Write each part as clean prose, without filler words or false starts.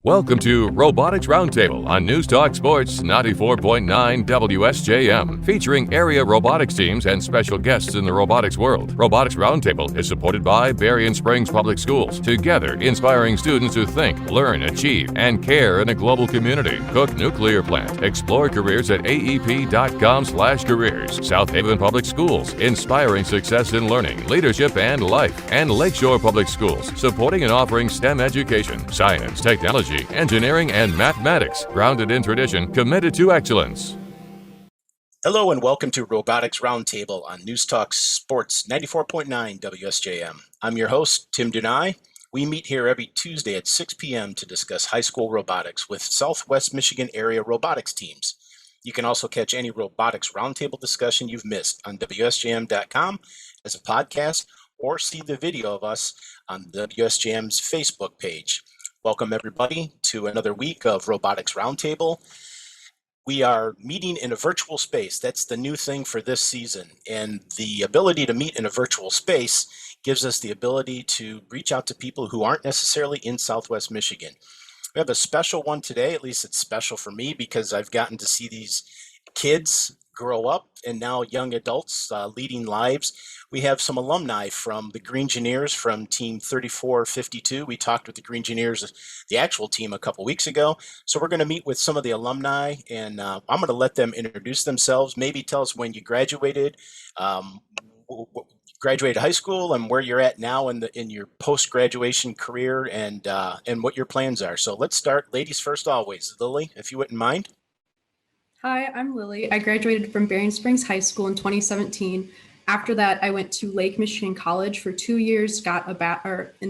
Welcome to Robotics Roundtable on News Talk Sports 94.9 WSJM, featuring area robotics teams and special guests in the robotics world. Robotics Roundtable is supported by Berrien Springs Public Schools, together inspiring students to think, learn, achieve, and care in a global community. Cook Nuclear Plant. Explore careers at aep.com/careers. South Haven Public Schools, inspiring success in learning, leadership, and life. And Lakeshore Public Schools, supporting and offering STEM education, science, technology, engineering, and mathematics, grounded in tradition, committed to excellence. Hello and welcome to Robotics Roundtable on News Talk Sports 94.9 WSJM. I'm your host, Tim Dunai. We meet here every Tuesday at 6 p.m. to discuss high school robotics with Southwest Michigan area robotics teams. You can also catch any Robotics Roundtable discussion you've missed on WSJM.com as a podcast or see the video of us on WSJM's Facebook page. Welcome, everybody, to another week of Robotics Roundtable. We are meeting in a virtual space. That's the new thing for this season. And the ability to meet in a virtual space gives us the ability to reach out to people who aren't necessarily in Southwest Michigan. We have a special one today. At least it's special for me because I've gotten to see these kids grow up and now young adults leading lives. We have some alumni from the Green Engineers from Team 3452. We talked with the Green Engineers, the actual team, a couple weeks ago. So we're going to meet with some of the alumni, and I'm going to let them introduce themselves. Maybe tell us when you graduated, graduated high school, and where you're at now in your post-graduation career, and what your plans are. So let's start. Ladies first, always. Lily, if you wouldn't mind. Hi, I'm Lily. I graduated from Berrien Springs High School in 2017. After that, I went to Lake Michigan College for 2 years, got an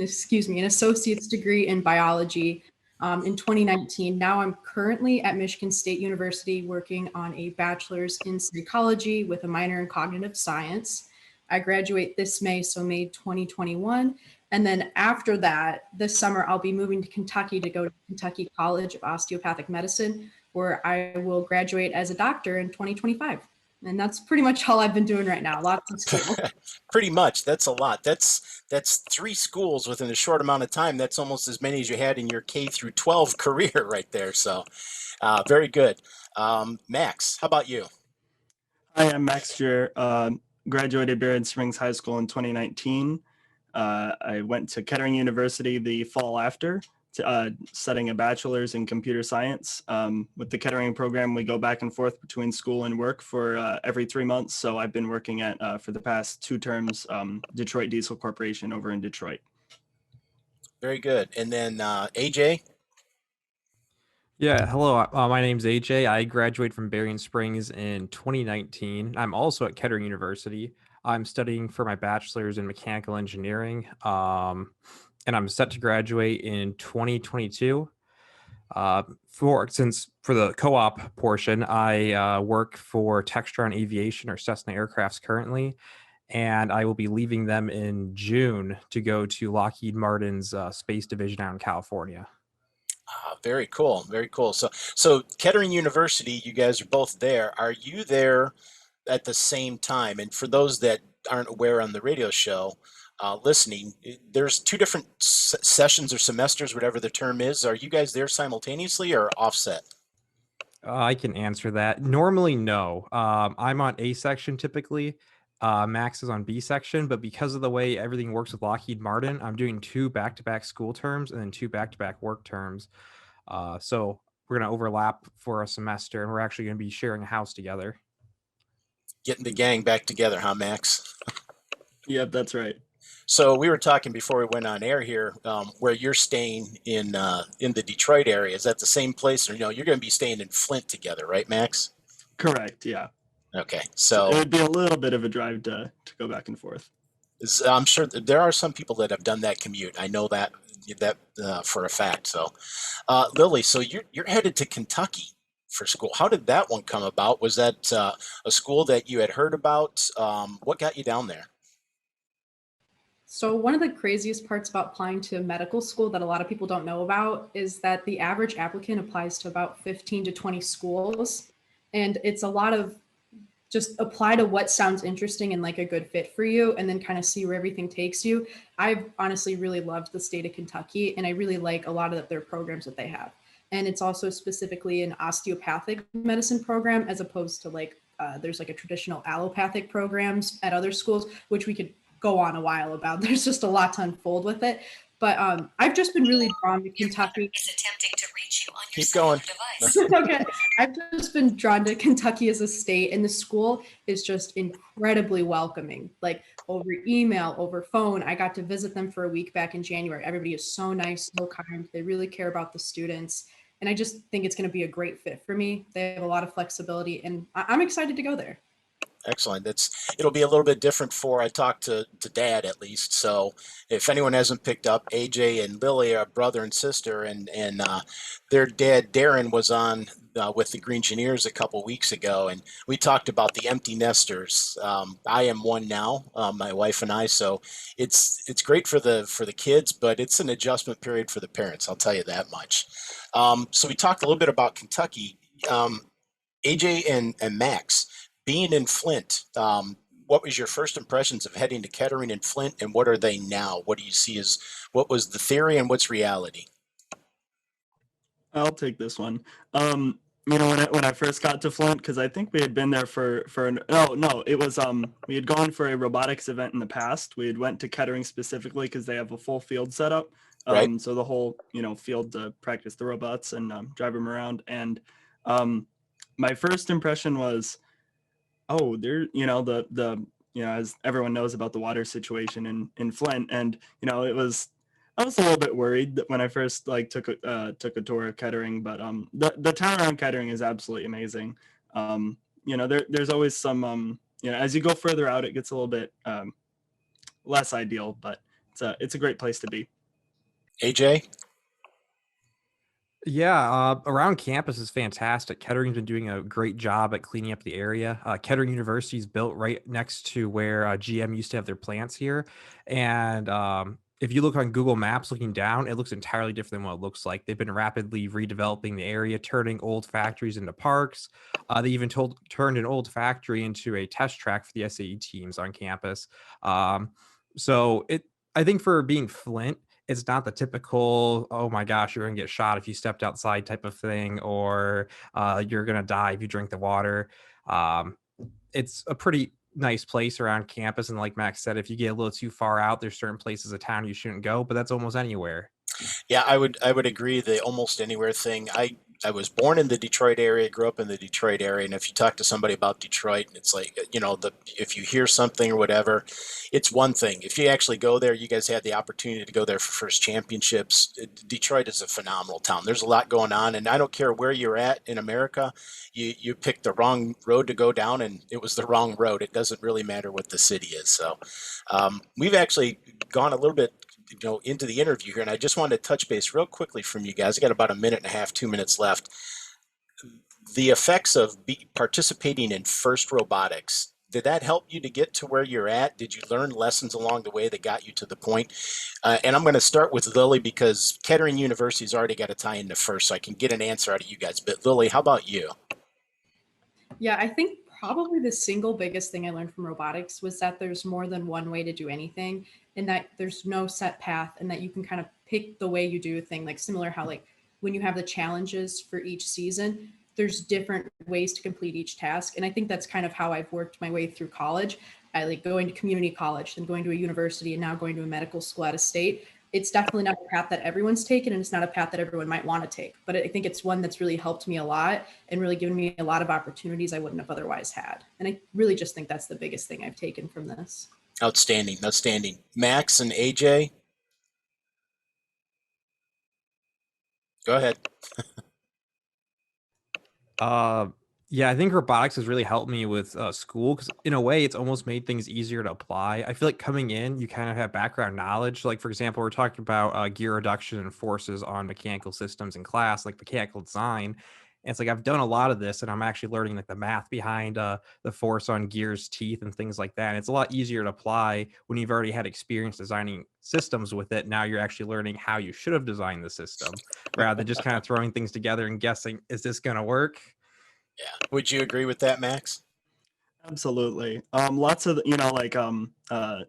associate's degree in biology in 2019. Now I'm currently at Michigan State University working on a bachelor's in psychology with a minor in cognitive science. I graduate this May, so May 2021. And then after that, this summer, I'll be moving to Kentucky to go to Kentucky College of Osteopathic Medicine, where I will graduate as a doctor in 2025. And that's pretty much all I've been doing right now. Lots of school. Pretty much. That's a lot. That's 3 schools within a short amount of time. That's almost as many as you had in your K through 12 career right there. So very good. Max, how about you? Hi, I'm Max Gier. Graduated Berrien Springs High School in 2019. I went to Kettering University the fall after, studying a bachelor's in computer science. With the Kettering program, we go back and forth between school and work for every 3 months. So I've been working at, for the past 2 terms, Detroit Diesel Corporation over in Detroit. Very good. And then AJ? Yeah, hello. My name's AJ. I graduated from Berrien Springs in 2019. I'm also at Kettering University. I'm studying for my bachelor's in mechanical engineering. And I'm set to graduate in 2022. For the co-op portion, I work for Textron Aviation or Cessna Aircrafts currently, and I will be leaving them in June to go to Lockheed Martin's space division out in California. Very cool. Very cool. So Kettering University, you guys are both there. Are you there at the same time? And for those that aren't aware on the radio show, listening, there's 2 different sessions or semesters, whatever the term is. Are you guys there simultaneously or offset? I can answer that. Normally, no. I'm on A section typically. Max is on B section, but because of the way everything works with Lockheed Martin, I'm doing 2 back-to-back school terms and then 2 back-to-back work terms. So we're going to overlap for a semester, and we're actually going to be sharing a house together. Getting the gang back together, huh, Max? Yep, that's right. So we were talking before we went on air here, where you're staying in the Detroit area. Is that the same place, or you're going to be staying in Flint together, right, Max? Correct, yeah. Okay, so it would be a little bit of a drive to go back and forth. I'm sure there are some people that have done that commute. I know that for a fact. So, Lily, so you're headed to Kentucky for school. How did that one come about? Was that a school that you had heard about? What got you down there? So one of the craziest parts about applying to medical school that a lot of people don't know about is that the average applicant applies to about 15 to 20 schools. And it's a lot of just apply to what sounds interesting and like a good fit for you, and then kind of see where everything takes you. I've honestly really loved the state of Kentucky, and I really like a lot of their programs that they have. And it's also specifically an osteopathic medicine program, as opposed to like there's like a traditional allopathic programs at other schools, which we could go on a while about. There's just a lot to unfold with it. But I've just been really drawn to Kentucky. Is attempting to reach you on your Keep going. cellular device. Okay. I've just been drawn to Kentucky as a state, and the school is just incredibly welcoming. Like over email, over phone. I got to visit them for a week back in January. Everybody is so nice, so kind. They really care about the students. And I just think it's going to be a great fit for me. They have a lot of flexibility, and I'm excited to go there. Excellent. It'll be a little bit different I talked to Dad at least. So if anyone hasn't picked up, AJ and Lily are brother and sister, and their dad Darren was on with the Green Engineers a couple weeks ago, and we talked about the empty nesters. I am one now, my wife and I. So it's great for the kids, but it's an adjustment period for the parents. I'll tell you that much. So we talked a little bit about Kentucky. AJ and Max, being in Flint, what was your first impressions of heading to Kettering and Flint, and what are they now? What do you see as what was the theory and what's reality? I'll take this one. When I first got to Flint, because I think we had been there we had gone for a robotics event in the past. We had went to Kettering specifically because they have a full field setup. Right. So the whole field to practice the robots and drive them around. And my first impression was, oh, there, as everyone knows about the water situation in Flint, and I was a little bit worried when I first took a tour of Kettering, but the town around Kettering is absolutely amazing. There's always some as you go further out, it gets a little bit less ideal, but it's a great place to be. AJ? Yeah, around campus is fantastic. Kettering's been doing a great job at cleaning up the area. Kettering University is built right next to where GM used to have their plants here. And if you look on Google Maps looking down, it looks entirely different than what it looks like. They've been rapidly redeveloping the area, turning old factories into parks. They even turned an old factory into a test track for the SAE teams on campus. I think for being Flint, it's not the typical, oh my gosh, you're going to get shot if you stepped outside type of thing, or you're going to die if you drink the water. It's a pretty nice place around campus. And like Max said, if you get a little too far out, there's certain places of town you shouldn't go, but that's almost anywhere. Yeah, I would agree. The almost anywhere thing. I was born in the Detroit area, grew up in the Detroit area, and if you talk to somebody about Detroit, it's like if you hear something or whatever, it's one thing. If you actually go there, you guys had the opportunity to go there for first championships. Detroit is a phenomenal town. There's a lot going on, and I don't care where you're at in America. You picked the wrong road to go down, and it was the wrong road. It doesn't really matter what the city is. So we've actually gone a little bit into the interview here, and I just wanted to touch base real quickly from you guys. I got about a minute and a half, 2 minutes left. The effects of participating in FIRST Robotics, did that help you to get to where you're at? Did you learn lessons along the way that got you to the point? And I'm going to start with Lily, because Kettering University's already got a tie into FIRST, so I can get an answer out of you guys. But Lily, how about you? Yeah, I think probably the single biggest thing I learned from robotics was that there's more than one way to do anything, and that there's no set path, and that you can kind of pick the way you do a thing, like similar how like when you have the challenges for each season, there's different ways to complete each task. And I think that's kind of how I've worked my way through college. I like going to community college, then going to a university, and now going to a medical school out of state. It's definitely not a path that everyone's taken, and it's not a path that everyone might want to take, but I think it's one that's really helped me a lot and really given me a lot of opportunities I wouldn't have otherwise had. And I really just think that's the biggest thing I've taken from this. Outstanding. Max and AJ? Go ahead. Yeah, I think robotics has really helped me with school, because in a way it's almost made things easier to apply. I feel like coming in, you kind of have background knowledge. Like, for example, we're talking about gear reduction and forces on mechanical systems in class, like mechanical design. And it's like I've done a lot of this, and I'm actually learning like the math behind the force on gears, teeth, and things like that. And it's a lot easier to apply when you've already had experience designing systems with it. Now you're actually learning how you should have designed the system, rather than just kind of throwing things together and guessing, is this going to work? Yeah. Would you agree with that, Max? Absolutely. Lots of,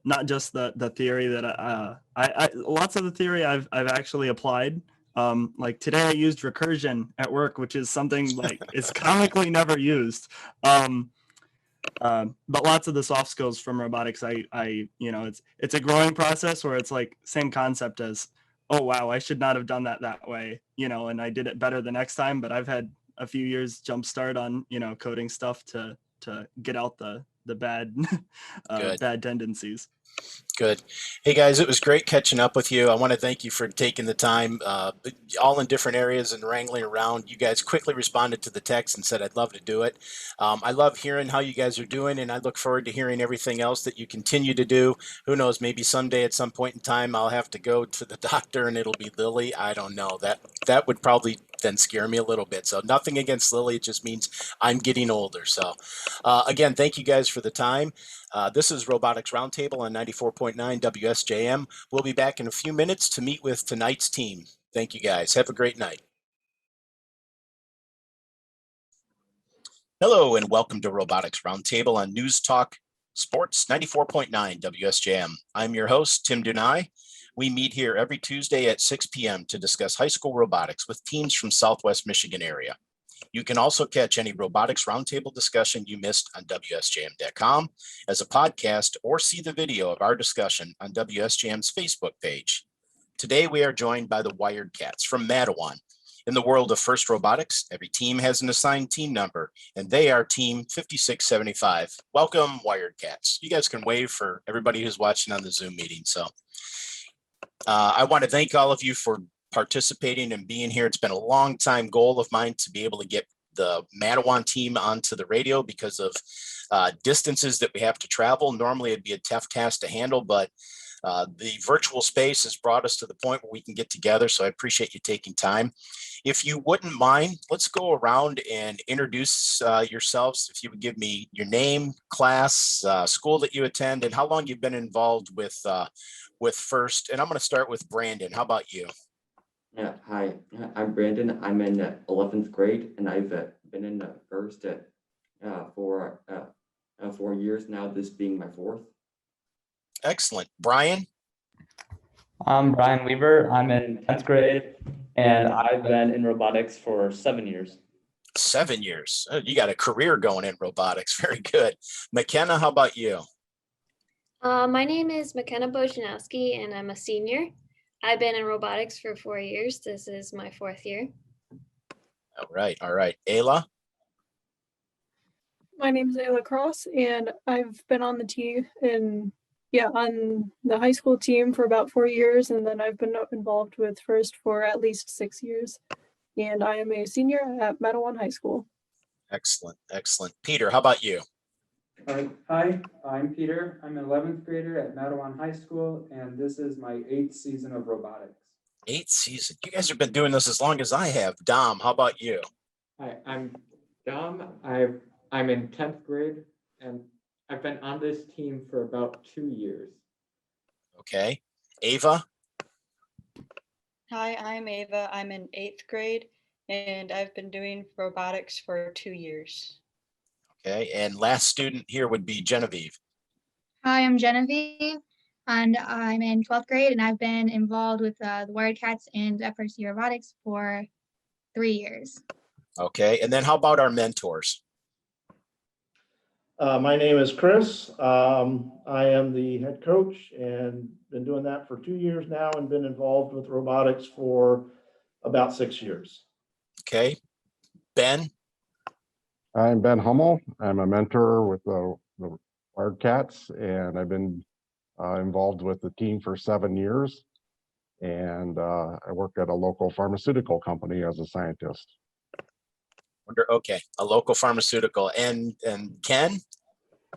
not just the theory that I lots of the theory I've actually applied. Like today I used recursion at work, which is something like it's comically never used. But lots of the soft skills from robotics, it's a growing process where it's like same concept as, oh wow, I should not have done that way, and I did it better the next time. But I've had a few years jump start on coding stuff to get out the bad Good. bad tendencies. Good. Hey guys, it was great catching up with you. I want to thank you for taking the time, all in different areas and wrangling around. You guys quickly responded to the text and said, I'd love to do it. I love hearing how you guys are doing, and I look forward to hearing everything else that you continue to do. Who knows, maybe someday at some point in time, I'll have to go to the doctor and it'll be Lily. I don't know. That would probably then scare me a little bit. So nothing against Lily. It just means I'm getting older. So again, thank you guys for the time. This is Robotics Roundtable on 94.9 WSJM. We'll be back in a few minutes to meet with tonight's team. Thank you guys. Have a great night. Hello and welcome to Robotics Roundtable on News Talk Sports 94.9 WSJM. I'm your host, Tim Dunai. We meet here every Tuesday at 6 p.m. to discuss high school robotics with teams from Southwest Michigan area. You can also catch any Robotics Roundtable discussion you missed on WSJM.com as a podcast or see the video of our discussion on WSJM's Facebook page. Today, we are joined by the Wired Cats from Mattawan. In the world of FIRST Robotics, every team has an assigned team number, and they are Team 5675. Welcome, Wired Cats. You guys can wave for everybody who's watching on the Zoom meeting. So I want to thank all of you for participating and being here. It's been a long time goal of mine to be able to get the Mattawan team onto the radio because of distances that we have to travel. Normally it'd be a tough task to handle, but the virtual space has brought us to the point where we can get together. So I appreciate you taking time. If you wouldn't mind, let's go around and introduce yourselves. If you would give me your name, class, school that you attend, and how long you've been involved with FIRST. And I'm going to start with Brandon. How about you? Yeah, hi, I'm Brandon. I'm in 11th grade, and I've been in FIRST for 4 years now, this being my fourth. Excellent. Brian? I'm Brian Weaver. I'm in 10th grade, and I've been in robotics for 7 years. 7 years. Oh, you got a career going in robotics. Very good. McKenna, how about you? My name is McKenna Bojanowski, and I'm a senior. I've been in robotics for 4 years. This is my fourth year. All right. All right. Ayla? My name is Ayla Cross, and I've been on the team on the high school team for about 4 years, and then I've been involved with FIRST for at least 6 years. And I am a senior at Mattawan High School. Excellent. Excellent. Peter, how about you? Hi, I'm Peter. I'm an 11th grader at Mattawan High School, and this is my 8th season of robotics. 8th season. You guys have been doing this as long as I have. Dom, how about you? Hi, I'm Dom. I'm in 10th grade, and I've been on this team for about 2 years. Okay. Ava? Hi, I'm Ava. I'm in 8th grade, and I've been doing robotics for 2 years. Okay. And last student here would be Genevieve. Hi, I'm Genevieve, and I'm in 12th grade, and I've been involved with the Wired Cats and FRC Robotics for 3 years. Okay. And then how about our mentors? My name is Chris. I am the head coach and been doing that for 2 years now and been involved with robotics for about 6 years. Okay. Ben? I'm Ben Hummel. I'm a mentor with the Wired Cats, and I've been involved with the team for 7 years. And I work at a local pharmaceutical company as a scientist. Okay, a local pharmaceutical. And Ken?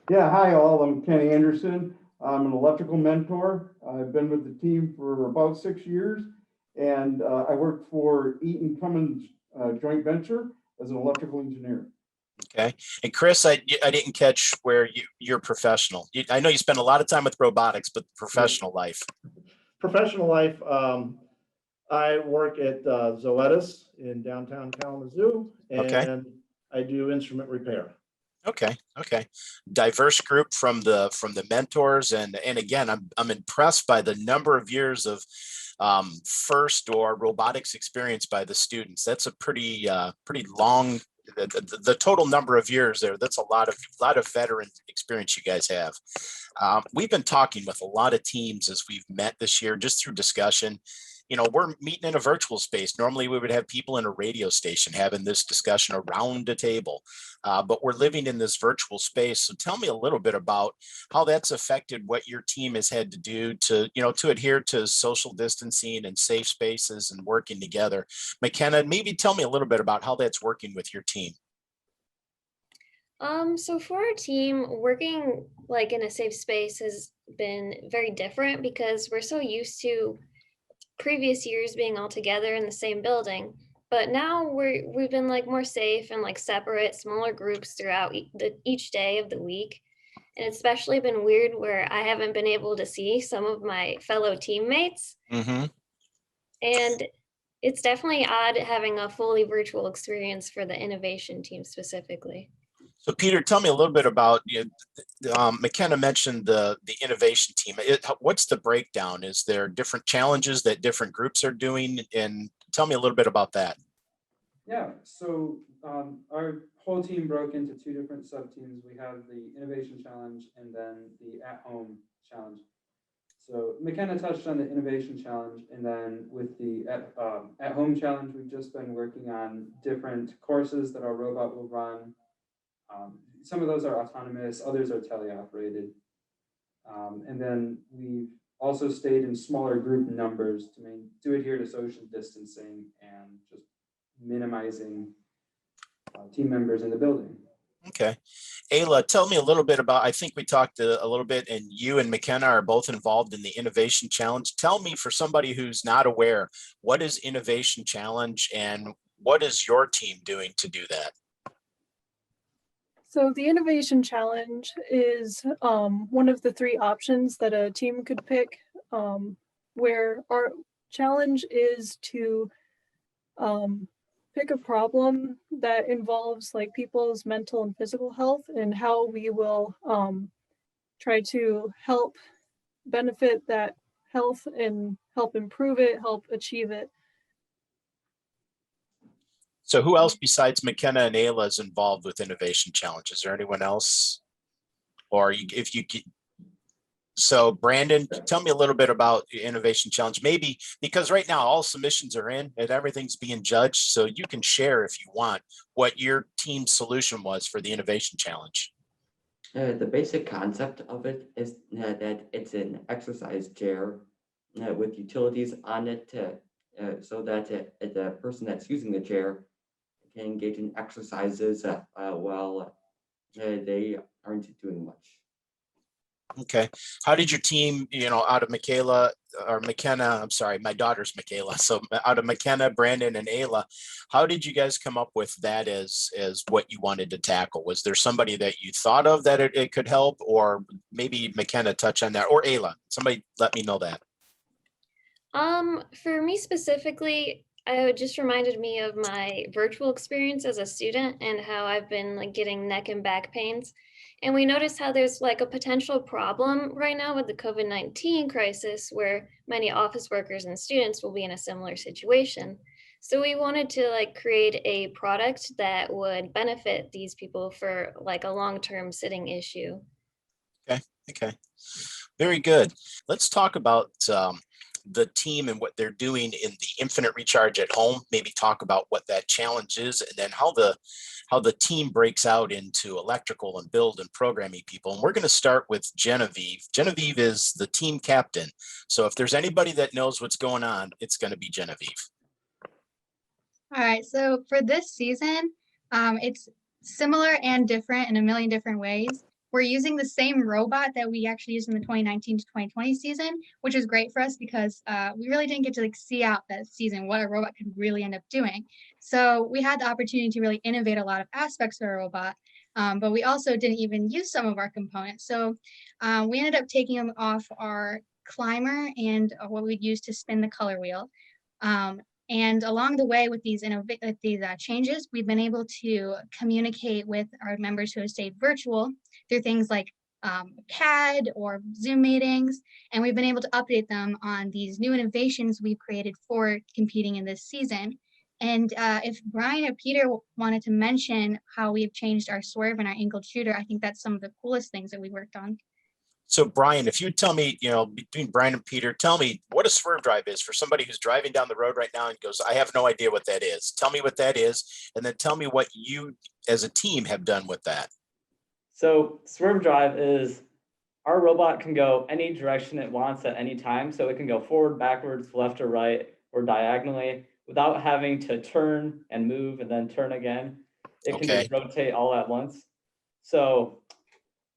Yeah, hi all. I'm Kenny Anderson. I'm an electrical mentor. I've been with the team for about 6 years, and I work for Eaton Cummins joint venture as an electrical engineer. Okay. And Chris, I didn't catch where you're professional. I know you spend a lot of time with robotics, but professional life. Professional life, I work at Zoetis in downtown Kalamazoo, and okay. I do instrument repair. Okay. Diverse group from the mentors, and again, I'm impressed by the number of years of first or robotics experience by the students. That's a pretty long. The total number of years there. That's a lot of veteran experience you guys have. We've been talking with a lot of teams as we've met this year, just through discussion. We're meeting in a virtual space. Normally we would have people in a radio station having this discussion around a table, but we're living in this virtual space. So tell me a little bit about how that's affected what your team has had to do to adhere to social distancing and safe spaces and working together. McKenna, maybe tell me a little bit about how that's working with your team. So for our team, working like in a safe space has been very different because we're so used to previous years being all together in the same building, but now we've been like more safe and like separate smaller groups throughout each day of the week. And it's especially been weird where I haven't been able to see some of my fellow teammates, Mm-hmm. and it's definitely odd having a fully virtual experience for the innovation team specifically. So Peter, tell me a little bit about, McKenna mentioned the innovation team. What's the breakdown? Is there different challenges that different groups are doing? And tell me a little bit about that. Yeah, so our whole team broke into two different sub-teams. We have the Innovation Challenge and then the At-Home Challenge. So McKenna touched on the Innovation Challenge, and then with the At-Home Challenge, we've just been working on different courses that our robot will run. Some of those are autonomous, others are teleoperated. And then we've also stayed in smaller group numbers to adhere to social distancing and just minimizing team members in the building. Okay. Ayla, tell me a little bit about, I think we talked a little bit, and you and McKenna are both involved in the Innovation Challenge. Tell me, for somebody who's not aware, what is Innovation Challenge and what is your team doing to do that? So the Innovation Challenge is one of the three options that a team could pick, where our challenge is to pick a problem that involves like people's mental and physical health and how we will try to help benefit that health and help improve it, help achieve it. So who else besides McKenna and Ayla is involved with Innovation Challenge? Is there anyone else? Or so Brandon, tell me a little bit about the Innovation Challenge, maybe because right now all submissions are in and everything's being judged. So you can share, if you want, what your team's solution was for the Innovation Challenge. The basic concept of it is that it's an exercise chair with utilities on it so that the person that's using the chair can engage in exercises while they aren't doing much. Okay. How did your team, out of McKenna, I'm sorry, my daughter's Michaela. So out of McKenna, Brandon, and Ayla, how did you guys come up with that as what you wanted to tackle? Was there somebody that you thought of that it could help, or maybe McKenna touch on that, or Ayla? Somebody let me know that. For me specifically, it just reminded me of my virtual experience as a student and how I've been like getting neck and back pains. And we noticed how there's like a potential problem right now with the COVID-19 crisis where many office workers and students will be in a similar situation. So we wanted to like create a product that would benefit these people for like a long-term sitting issue. Okay. Very good. Let's talk about the team and what they're doing in the Infinite Recharge at Home. Maybe talk about what that challenge is, and then how the team breaks out into electrical and build and programming people. And we're going to start with Genevieve. Genevieve is the team captain. So if there's anybody that knows what's going on, it's going to be Genevieve. All right, so for this season, it's similar and different in a million different ways. We're using the same robot that we actually used in the 2019 to 2020 season, which is great for us because we really didn't get to like see out that season what a robot could really end up doing. So we had the opportunity to really innovate a lot of aspects of our robot, but we also didn't even use some of our components. So we ended up taking them off our climber and what we'd use to spin the color wheel. And along the way with these changes, we've been able to communicate with our members who have stayed virtual through things like CAD or Zoom meetings, and we've been able to update them on these new innovations we've created for competing in this season. And if Brian or Peter wanted to mention how we've changed our swerve and our angled shooter, I think that's some of the coolest things that we worked on. So Brian, if you tell me, between Brian and Peter, tell me what a swerve drive is for somebody who's driving down the road right now and goes, I have no idea what that is. Tell me what that is. And then tell me what you as a team have done with that. So swerve drive is our robot can go any direction it wants at any time. So it can go forward, backwards, left or right, or diagonally without having to turn and move and then turn again. It can just rotate all at once. So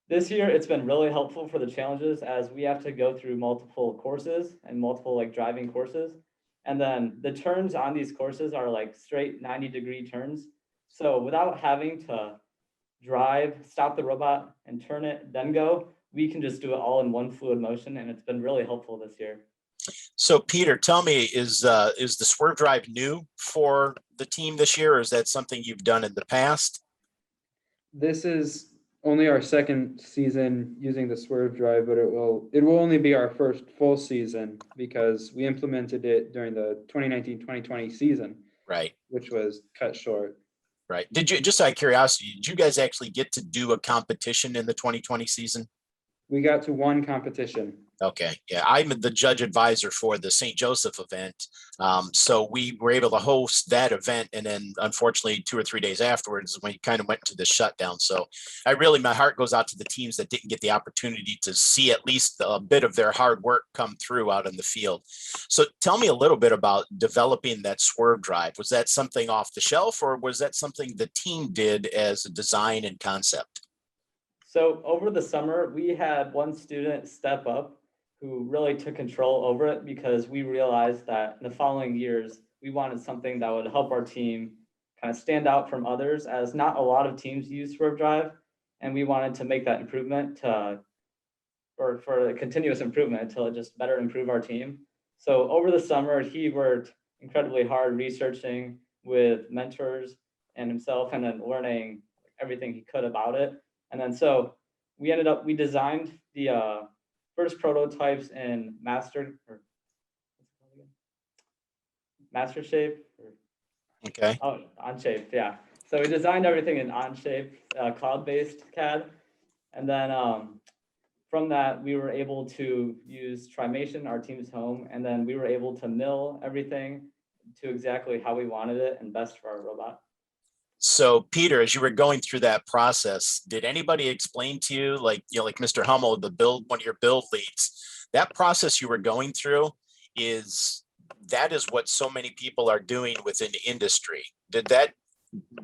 this year, it's been really helpful for the challenges as we have to go through multiple courses and multiple driving courses. And then the turns on these courses are straight 90-degree turns. So without having to drive, stop the robot and turn it, then go, we can just do it all in one fluid motion. And it's been really helpful this year. So Peter, tell me, is the swerve drive new for the team this year, or is that something you've done in the past? This is only our second season using the swerve drive, but it will only be our first full season because we implemented it during the 2019-2020 season, right? Which was cut short. Right. Did you, just out of curiosity, did you guys actually get to do a competition in the 2020 season? We got to one competition. Okay. Yeah. I'm the judge advisor for the St. Joseph event. So we were able to host that event. And then unfortunately, 2 or 3 days afterwards, we kind of went to the shutdown. So my heart goes out to the teams that didn't get the opportunity to see at least a bit of their hard work come through out in the field. So tell me a little bit about developing that swerve drive. Was that something off the shelf, or was that something the team did as a design and concept? So over the summer, we had one student step up who really took control over it because we realized that in the following years, we wanted something that would help our team kind of stand out from others, as not a lot of teams use swerve drive. And we wanted to make that improvement for a continuous improvement until it just better improve our team. So over the summer, he worked incredibly hard researching with mentors and himself, and then learning everything he could about it. And then so we designed the first prototypes in master shape. Okay. Oh, Onshape, yeah. So we designed everything in Onshape, cloud-based CAD. And then from that, we were able to use Trimation, our team's home, and then we were able to mill everything to exactly how we wanted it and best for our robot. So Peter, as you were going through that process, did anybody explain to you, like Mr. Hummel, one of your build leads, that process you were going through that is what so many people are doing within the industry.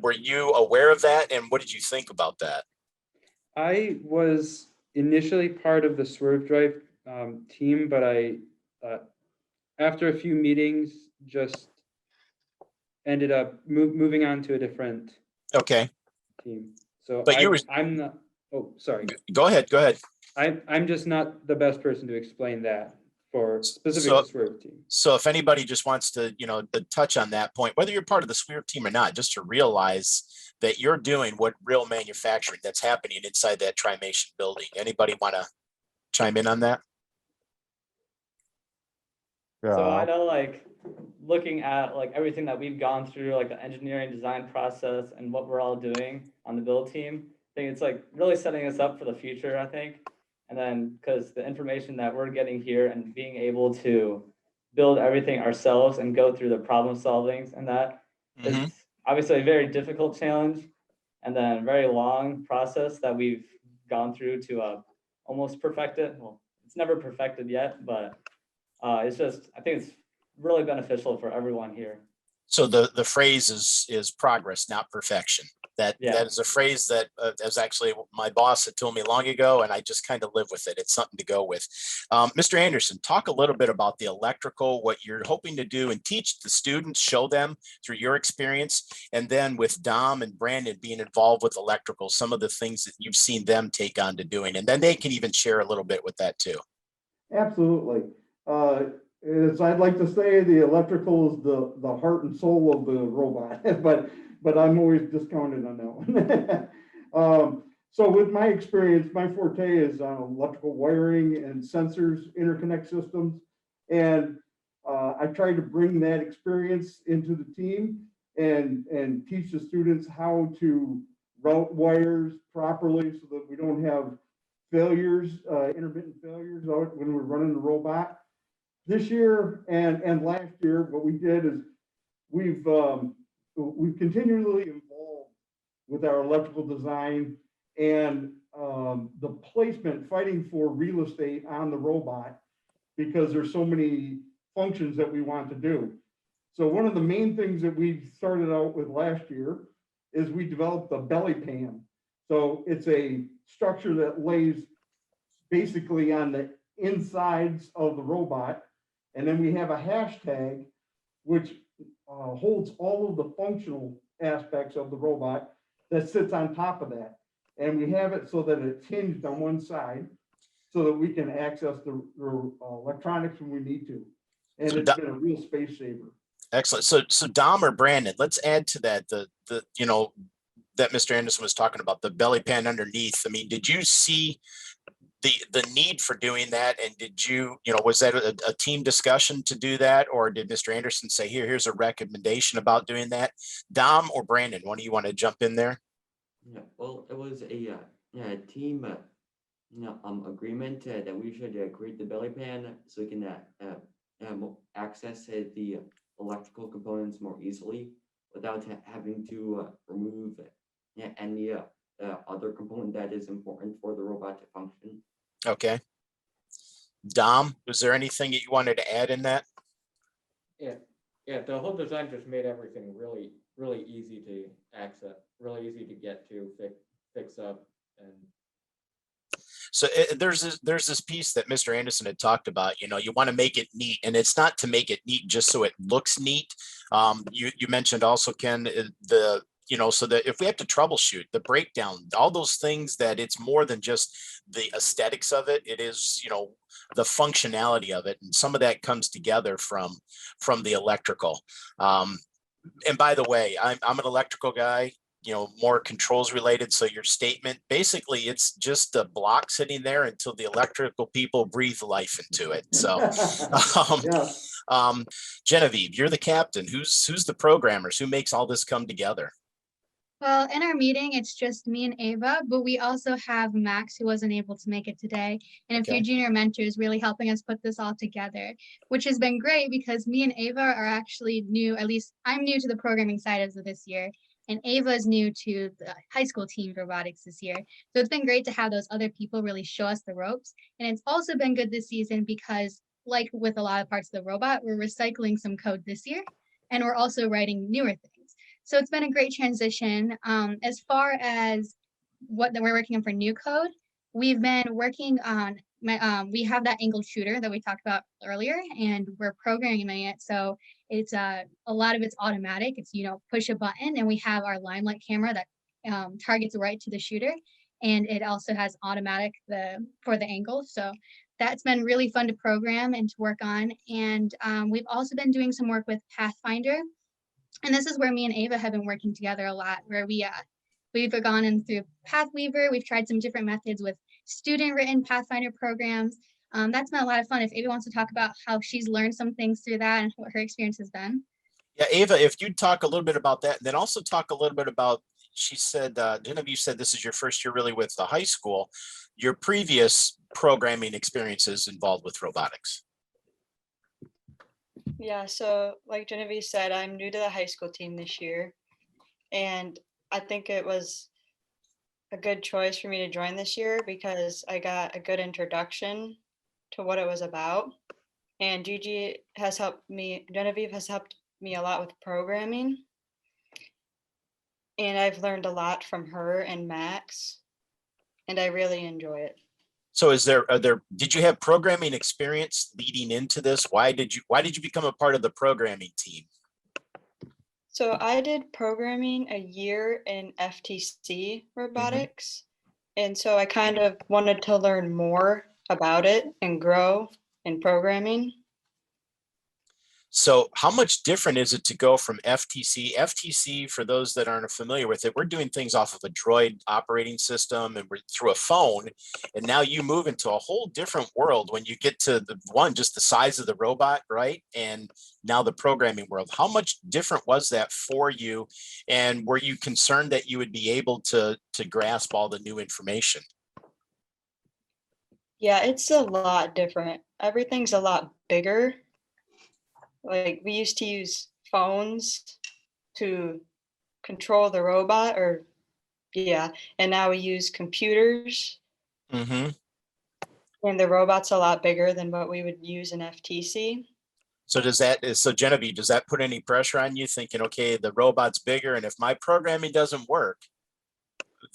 Were you aware of that? And what did you think about that? I was initially part of the Swerve Drive team, but I, after a few meetings, just ended up moving on to a different team. So but I'm not. Oh, sorry. Go ahead. I'm just not the best person to explain that for specific Swerve team. So if anybody just wants to, to touch on that point, whether you're part of the Swerve team or not, just to realize that you're doing what real manufacturing that's happening inside that Trimation building. Anybody want to chime in on that? Yeah. So I know, looking at everything that we've gone through, the engineering design process and what we're all doing on the build team, I think it's really setting us up for the future, I think. And then because the information that we're getting here and being able to build everything ourselves and go through the problem solvings and that is obviously a very difficult challenge, and then a very long process that we've gone through to almost perfect it. Well, it's never perfected yet, but it's just, I think it's really beneficial for everyone here. So the phrase is progress, not perfection. That is a phrase that is actually my boss had told me long ago, and I just kind of live with it. It's something to go with. Mr. Anderson, talk a little bit about the electrical, what you're hoping to do and teach the students, show them through your experience. And then with Dom and Brandon being involved with electrical, some of the things that you've seen them take on to doing, and then they can even share a little bit with that too. Absolutely. I'd like to say the electrical is the heart and soul of the robot, but I'm always discounted on that one. So with my experience, my forte is on electrical wiring and sensors, interconnect systems. And I try to bring that experience into the team and teach the students how to route wires properly so that we don't have failures, intermittent failures out when we're running the robot. This year and last year, what we did is we've continually evolved with our electrical design and the placement, fighting for real estate on the robot because there's so many functions that we want to do. So one of the main things that we started out with last year is we developed a belly pan. So it's a structure that lays basically on the insides of the robot. And then we have a hashtag which holds all of the functional aspects of the robot that sits on top of that. And we have it so that it's hinged on one side so that we can access the electronics when we need to. And So it's been a real space saver. Excellent. So Dom or Brandon, let's add to that the that Mr. Anderson was talking about, the belly pan underneath. I mean, did you see the need for doing that? And did you was that a team discussion to do that? Or did Mr. Anderson say, here's a recommendation about doing that? Dom or Brandon, one of you want to jump in there? Yeah, well, it was a team agreement that we should create the belly pan so we can access the electrical components more easily without having to remove any other component that is important for the robot to function. Okay. Dom, was there anything that you wanted to add in that? Yeah, the whole design just made everything really easy to access, really easy to get to, fix up. And so there's this piece that Mr. Anderson had talked about. You want to make it neat, and it's not to make it neat just so it looks neat. You mentioned also, Ken, so that if we have to troubleshoot the breakdown, all those things, that it's more than just the aesthetics of it. It is, the functionality of it. And some of that comes together from the electrical. And by the way, I'm an electrical guy, more controls related. So your statement, basically, it's just a block sitting there until the electrical people breathe life into it. So, Genevieve, you're the captain. Who's the programmers? Who makes all this come together? Well, in our meeting, it's just me and Ava, but we also have Max, who wasn't able to make it today, and a few junior mentors really helping us put this all together, which has been great because me and Ava are actually new. At least I'm new to the programming side as of this year, and Ava is new to the high school team robotics this year. So it's been great to have those other people really show us the ropes. And it's also been good this season because, like with a lot of parts of the robot, we're recycling some code this year, and we're also writing newer things. So it's been a great transition. As far as what we're working on for new code, we've been working on we have that angled shooter that we talked about earlier, and we're programming it. So it's a lot of it's automatic. It's, push a button and we have our limelight camera that targets right to the shooter. And it also has automatic for the angle. So that's been really fun to program and to work on. And we've also been doing some work with Pathfinder. And this is where me and Ava have been working together a lot, where we've gone in through Pathweaver. We've tried some different methods with student-written Pathfinder programs. That's been a lot of fun. If Ava wants to talk about how she's learned some things through that and what her experience has been. Yeah, Ava, if you'd talk a little bit about that, and then also talk a little bit about, she said, Genevieve said this is your first year really with the high school. Your previous programming experiences involved with robotics. Yeah, so like Genevieve said, I'm new to the high school team this year, and I think it was a good choice for me to join this year because I got a good introduction to what it was about. And Genevieve has helped me a lot with programming. And I've learned a lot from her and Max, and I really enjoy it. So did you have programming experience leading into this? Why did you become a part of the programming team? So I did programming a year in FTC robotics. And so I kind of wanted to learn more about it and grow in programming. So how much different is it to go from FTC? FTC, for those that aren't familiar with it, we're doing things off of a Droid operating system and we're through a phone. And now you move into a whole different world when you get to the one, just the size of the robot, right? And now the programming world. How much different was that for you? And were you concerned that you would be able to grasp all the new information? Yeah, it's a lot different. Everything's a lot bigger. Like we used to use phones to control the robot, or yeah, and now we use computers, Mm-hmm. and the robot's a lot bigger than what we would use in FTC. So Genevieve, does that put any pressure on you thinking, okay, the robot's bigger and if my programming doesn't work,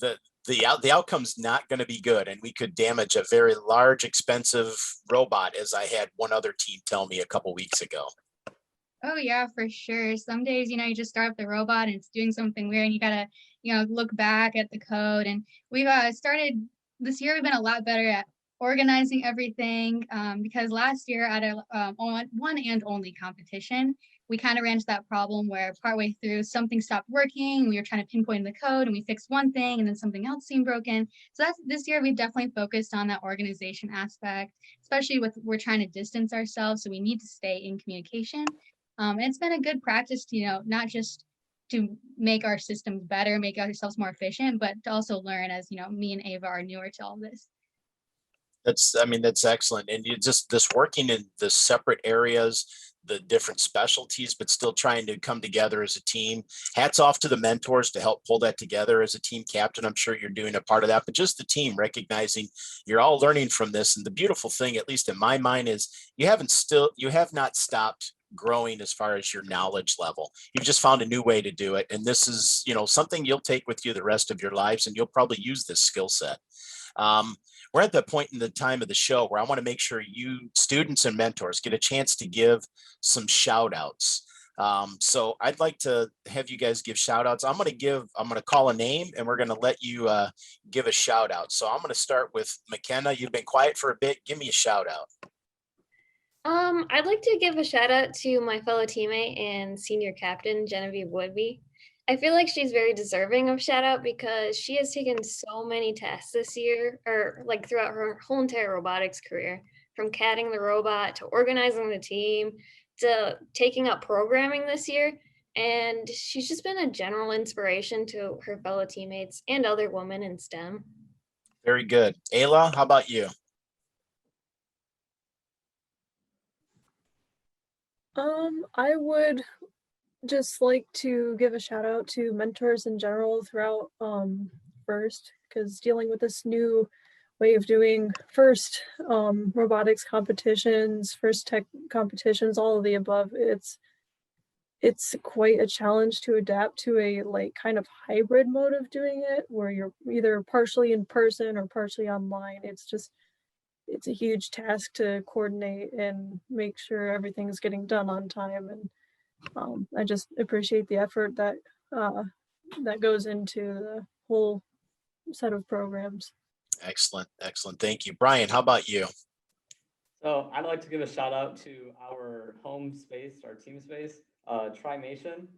the outcome's not going to be good and we could damage a very large, expensive robot, as I had one other team tell me a couple weeks ago. Oh yeah, for sure. Some days, you just start up the robot and it's doing something weird and you gotta, look back at the code. And we've started this year, we've been a lot better at organizing everything because last year at a one and only competition, we kind of ran into that problem where partway through something stopped working. We were trying to pinpoint the code and we fixed one thing and then something else seemed broken. So this year we've definitely focused on that organization aspect, especially with we're trying to distance ourselves. So we need to stay in communication. It's been a good practice to, not just to make our systems better, make ourselves more efficient, but to also learn as, me and Ava are newer to all this. That's excellent. And you just this working in the separate areas, the different specialties, but still trying to come together as a team. Hats off to the mentors to help pull that together as a team captain. I'm sure you're doing a part of that, but just the team recognizing you're all learning from this. And the beautiful thing, at least in my mind, is you have not stopped growing as far as your knowledge level. You've just found a new way to do it. And this is, something you'll take with you the rest of your lives, and you'll probably use this skill set. We're at the point in the time of the show where I want to make sure you students and mentors get a chance to give some shout outs. So I'd like to have you guys give shout outs. I'm going to call a name and we're going to let you give a shout out. So I'm going to start with McKenna. You've been quiet for a bit. Give me a shout out. I'd like to give a shout out to my fellow teammate and senior captain, Genevieve Woodby. I feel like she's very deserving of shout out because she has taken so many tests this year, or like throughout her whole entire robotics career, from CADing the robot to organizing the team to taking up programming this year. And she's just been a general inspiration to her fellow teammates and other women in STEM. Very good. Ayla, how about you? I would just like to give a shout out to mentors in general throughout FIRST, because dealing with this new way of doing FIRST robotics competitions, FIRST tech competitions, all of the above, it's quite a challenge to adapt to a kind of hybrid mode of doing it where you're either partially in person or partially online. It's a huge task to coordinate and make sure everything's getting done on time. And I just appreciate the effort that goes into the whole set of programs. Excellent. Thank you. Brian, how about you? So I'd like to give a shout out to our home space, our team space, Trimation.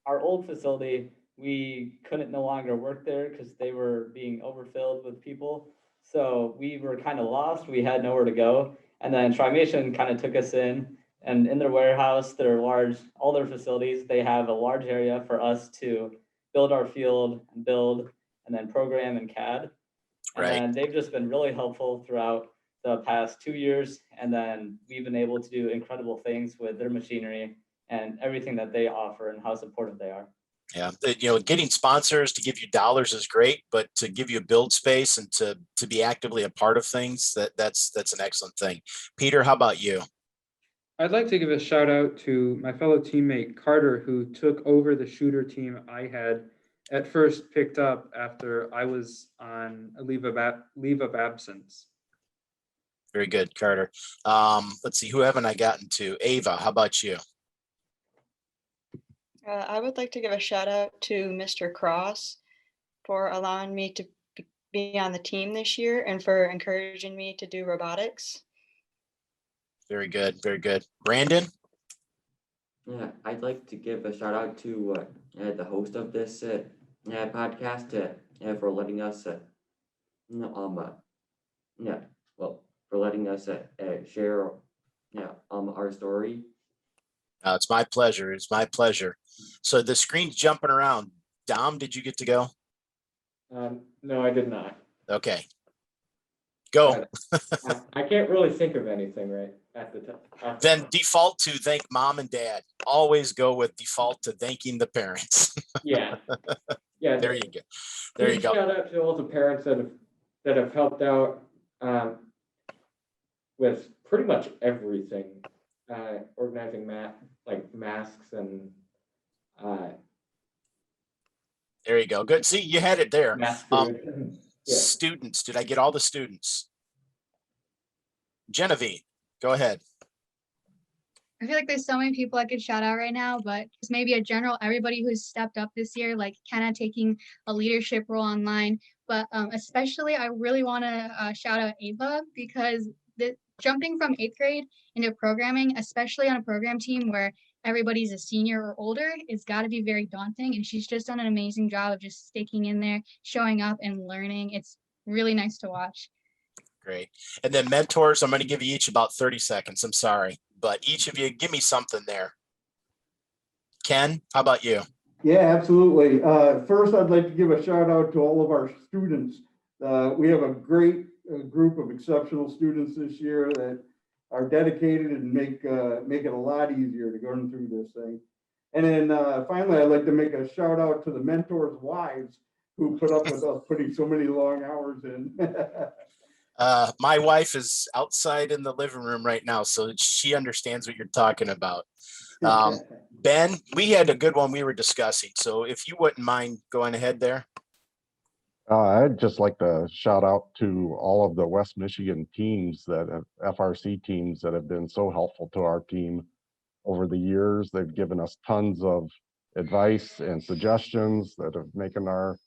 Our old facility, we couldn't no longer work there because they were being overfilled with people. So we were kind of lost. We had nowhere to go. And then Trimation kind of took us in, and in their warehouse, all their facilities, they have a large area for us to build our field and build and then program in CAD. And then they've just been really helpful throughout the past 2 years. And then we've been able to do incredible things with their machinery and everything that they offer and how supportive they are. Yeah, getting sponsors to give you dollars is great, but to give you a build space and to be actively a part of things, that's an excellent thing. Peter, how about you? I'd like to give a shout out to my fellow teammate Carter, who took over the shooter team I had at first picked up after I was on a leave of absence. Very good, Carter. Let's see, who haven't I gotten to? Ava, how about you? I would like to give a shout out to Mr. Cross for allowing me to be on the team this year and for encouraging me to do robotics. Very good. Very good. Brandon? Yeah, I'd like to give a shout out to the host of this podcast for letting us yeah, well, for letting us share our story. It's my pleasure. It's my pleasure. So the screen's jumping around. Dom, did you get to go? No, I did not. Okay. Go. I can't really think of anything right at the time. Then default to thank mom and dad. Always go with default to thanking the parents. Yeah. Yeah. There you go. There you go. Shout out to all the parents that have helped out with pretty much everything, organizing masks and. There you go. Good. See, you had it there. Yeah. Students. Did I get all the students? Genevieve, go ahead. I feel like there's so many people I could shout out right now, but just maybe a general, everybody who's stepped up this year, like kind of taking a leadership role online. But especially, I really want to shout out Ava, because jumping from 8th grade into programming, especially on a program team where everybody's a senior or older, it's got to be very daunting. And she's just done an amazing job of just sticking in there, showing up and learning. It's really nice to watch. Great. And then mentors, I'm going to give you each about 30 seconds. I'm sorry, but each of you, give me something there. Ken, how about you? Yeah, absolutely. First, I'd like to give a shout out to all of our students. We have a great group of exceptional students this year that are dedicated and make it a lot easier to go through this thing. And then finally, I'd like to make a shout out to the mentors' wives who put up with us putting so many long hours in. My wife is outside in the living room right now, so she understands what you're talking about. Ben, we had a good one we were discussing, so if you wouldn't mind going ahead there. I'd just like to shout out to all of the West Michigan teams FRC teams that have been so helpful to our team over the years. They've given us tons of advice and suggestions that have making our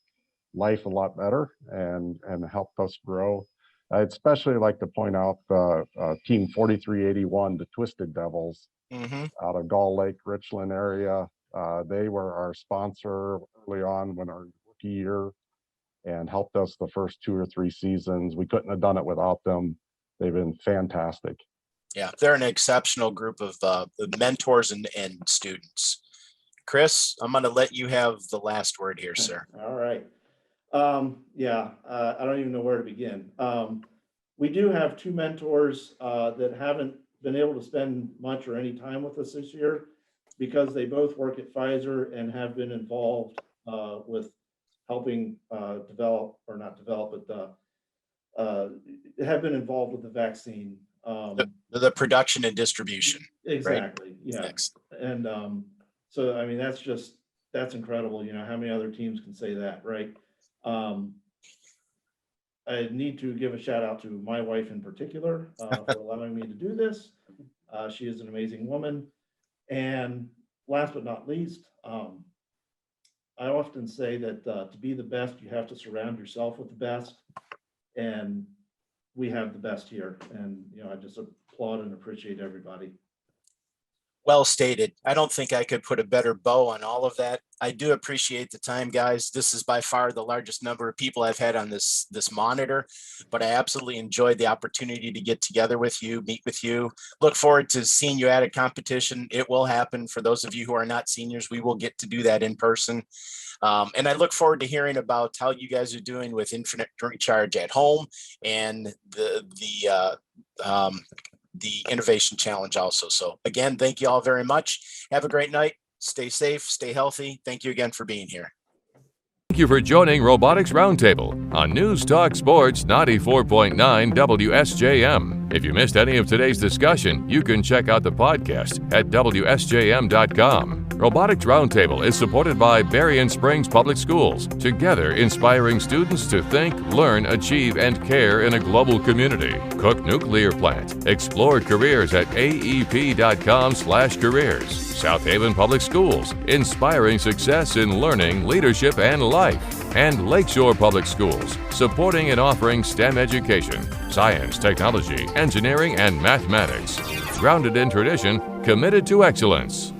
life a lot better and helped us grow. I'd especially like to point out Team 4381, the Twisted Devils, out of Gull Lake, Richland area. They were our sponsor early on when our rookie year, and helped us the first 2 or 3 seasons. We couldn't have done it without them. They've been fantastic. Yeah, they're an exceptional group of mentors and students. Chris, I'm going to let you have the last word here, sir. All right. I don't even know where to begin. We do have 2 mentors that haven't been able to spend much or any time with us this year because they both work at Pfizer and have been involved with helping have been involved with the vaccine. The production and distribution. Exactly. Right? Yeah. Next. And so, I mean, that's incredible. You know, how many other teams can say that, right? I need to give a shout out to my wife in particular for allowing me to do this. She is an amazing woman. And last but not least, I often say that to be the best, you have to surround yourself with the best. And we have the best here. And, you know, I just applaud and appreciate everybody. Well stated. I don't think I could put a better bow on all of that. I do appreciate the time, guys. This is by far the largest number of people I've had on this monitor, but I absolutely enjoyed the opportunity to get together with you, meet with you. Look forward to seeing you at a competition. It will happen. For those of you who are not seniors, we will get to do that in person. And I look forward to hearing about how you guys are doing with infinite recharge at home and the innovation challenge also. So again, thank you all very much. Have a great night. Stay safe, stay healthy. Thank you again for being here. Thank you for joining Robotics Roundtable on News Talk Sports 94.9 WSJM. If you missed any of today's discussion, you can check out the podcast at WSJM.com. Robotics Roundtable is supported by Berrien Springs Public Schools, together inspiring students to think, learn, achieve, and care in a global community. Cook Nuclear Plant. Explore careers at aep.com/careers. South Haven Public Schools, inspiring success in learning, leadership, and life. And Lakeshore Public Schools, supporting and offering STEM education, science, technology, engineering, and mathematics. grounded in tradition, committed to excellence.